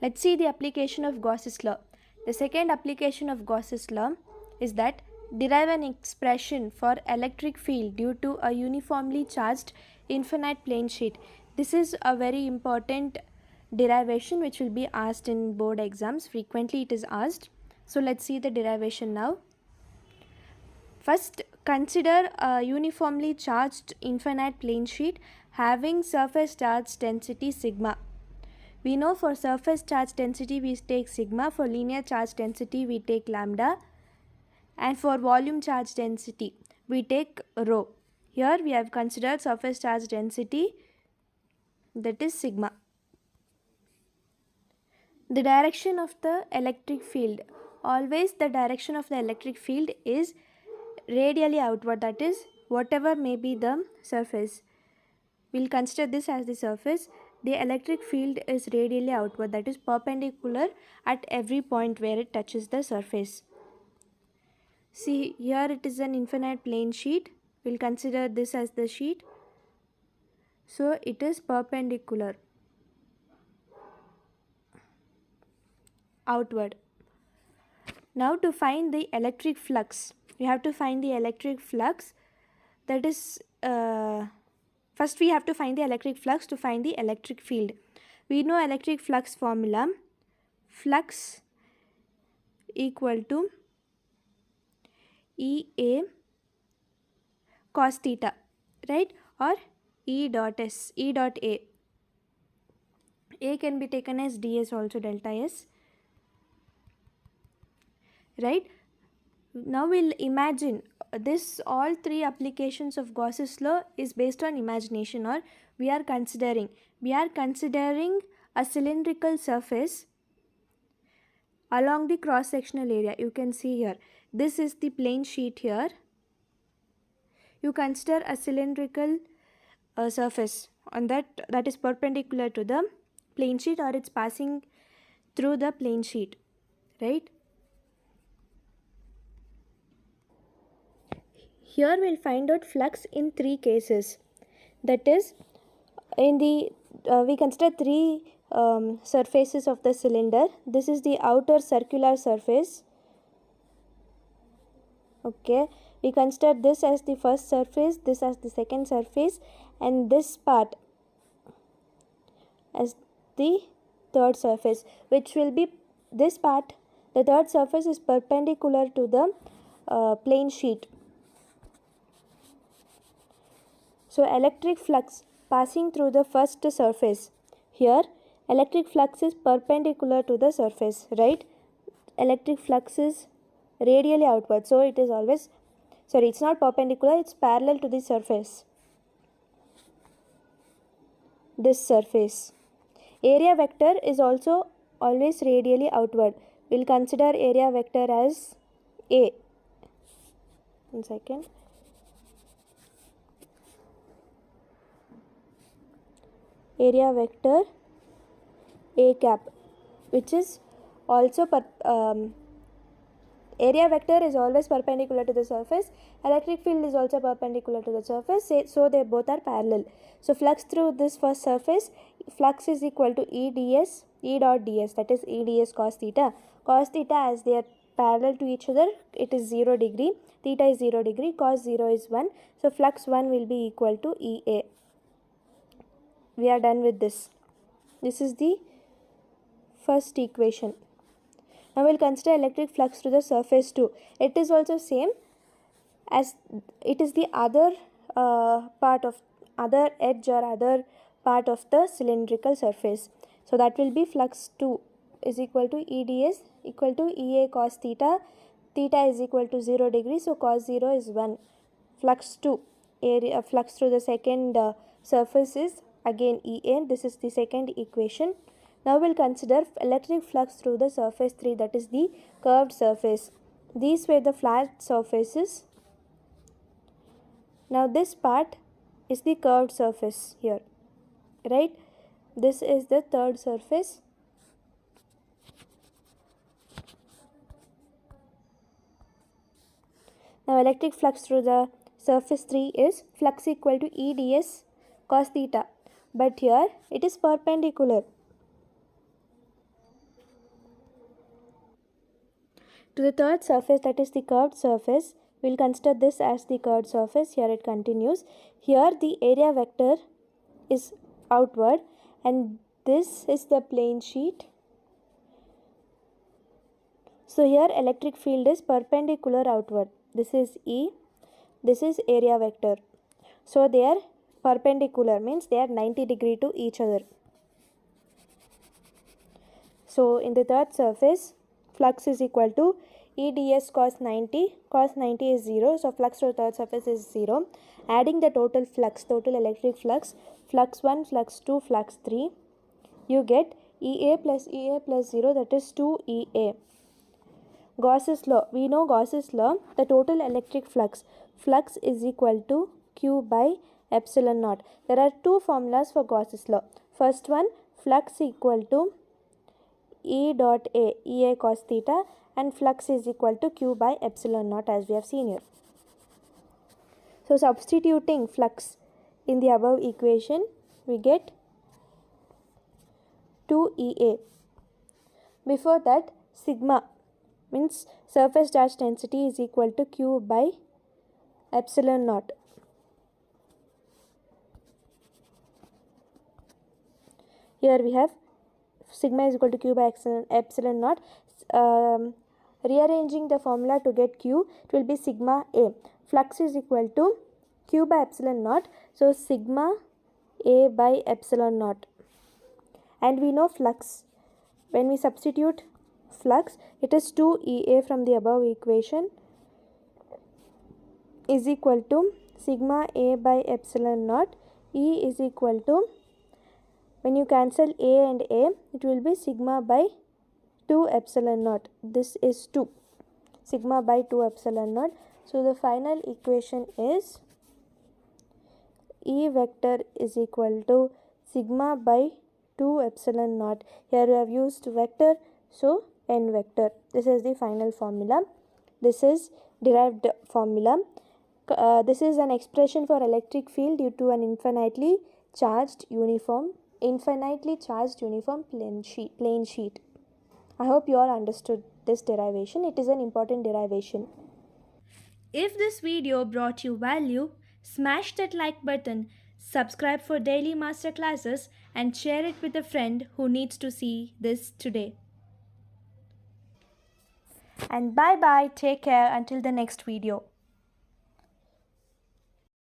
Let's see the application of Gauss's law. The second application of Gauss's law is that derive an expression for electric field due to a uniformly charged infinite plane sheet. This is a very important derivation which will be asked in board exams. Frequently it is asked. So let's see the derivation now. First, consider a uniformly charged infinite plane sheet having surface charge density sigma. We know for surface charge density we take sigma, for linear charge density we take lambda, and for volume charge density we take rho. Here we have considered surface charge density, that is sigma. The direction of the electric field, always the direction of the electric field is radially outward, that is whatever may be the surface. We'll consider this as the surface. The electric field is radially outward, that is perpendicular at every point where it touches the surface. See, here it is an infinite plane sheet. We'll consider this as the sheet. So it is perpendicular outward. Now to find the electric flux, we have to find the electric flux, that is first we have to find the electric flux to find the electric field. We know electric flux formula, flux equal to EA cos theta, right, or E dot S, E dot A. A can be taken as ds also, delta S, right. Now we'll imagine this, all three applications of Gauss's law is based on imagination, or we are considering a cylindrical surface along the cross sectional area. You can see here, this is the plane sheet. Here you consider a cylindrical surface on that is perpendicular to the plane sheet, or it's passing through the plane sheet, right. Here we'll find out flux in three cases. That is, in the we consider three surfaces of the cylinder. This is the outer circular surface. Okay, we consider this as the first surface, this as the second surface, and this part as the third surface, which will be this part. The third surface is perpendicular to the plane sheet. So electric flux passing through the first surface. Here electric flux is perpendicular to the surface, right. Electric flux is radially outward, so it is always, sorry, it's not perpendicular, it's parallel to the surface, this surface. Area vector is also always radially outward. We'll consider area vector as A. 1 second. Area vector A cap, which is also area vector is always perpendicular to the surface. Electric field is also perpendicular to the surface, so they both are parallel. So flux through this first surface, flux is equal to E ds, E dot ds, that is E ds cos theta. Cos theta, as they are parallel to each other, it is 0 degree, theta is 0 degree, cos 0 is 1. So flux 1 will be equal to EA. We are done with this. This is the first equation. Now we'll consider electric flux to the surface too. It is also same, as it is the other part of other edge or other part of the cylindrical surface. So that will be flux 2 is equal to EDS equal to EA cos theta. Theta is equal to 0 degree, so cos 0 is 1. Flux 2, area flux through the second surface is again EA. This is the second equation. Now we'll consider electric flux through the surface 3, that is the curved surface. These were the flat surfaces. Now this part is the curved surface here, right. This is the third surface. Now electric flux through the surface 3 is flux equal to E ds cos theta, but here it is perpendicular. To the third surface, that is the curved surface, we'll consider this as the curved surface. Here it continues. Here the area vector is outward and this is the plane sheet. So here electric field is perpendicular outward. This is E, this is area vector. So they are perpendicular, means they are 90 degree to each other. So in the third surface, flux is equal to E ds cos 90. Cos 90 is 0. So flux to the third surface is 0. Adding the total flux, total electric flux, flux 1, flux 2, flux 3, you get EA plus 0, that is 2EA. Gauss's law. We know Gauss's law. The total electric flux. Flux is equal to Q by epsilon naught. There are two formulas for Gauss's law. First one, flux equal to E dot A, EA cos theta, and flux is equal to Q by epsilon naught, as we have seen here. So substituting flux in the above equation, we get 2EA. Before that, sigma means surface charge density is equal to Q by epsilon naught. Here we have sigma is equal to Q by epsilon naught. Rearranging the formula to get Q, it will be sigma A. Flux is equal to Q by epsilon naught. So sigma A by epsilon naught. And we know flux. When we substitute flux, it is 2EA from the above equation is equal to sigma A by epsilon naught. E is equal to, when you cancel A and A, it will be sigma by 2 epsilon naught. This is 2. Sigma by 2 epsilon naught. So the final equation is E vector is equal to sigma by 2 epsilon naught. Here we have used vector, so n vector. This is the final formula. This is derived formula. This is an expression for electric field due to an infinitely charged uniform plane sheet. I hope you all understood this derivation. It is an important derivation. If this video brought you value, smash that like button, subscribe for daily masterclasses, and share it with a friend who needs to see this today. And bye bye, take care until the next video.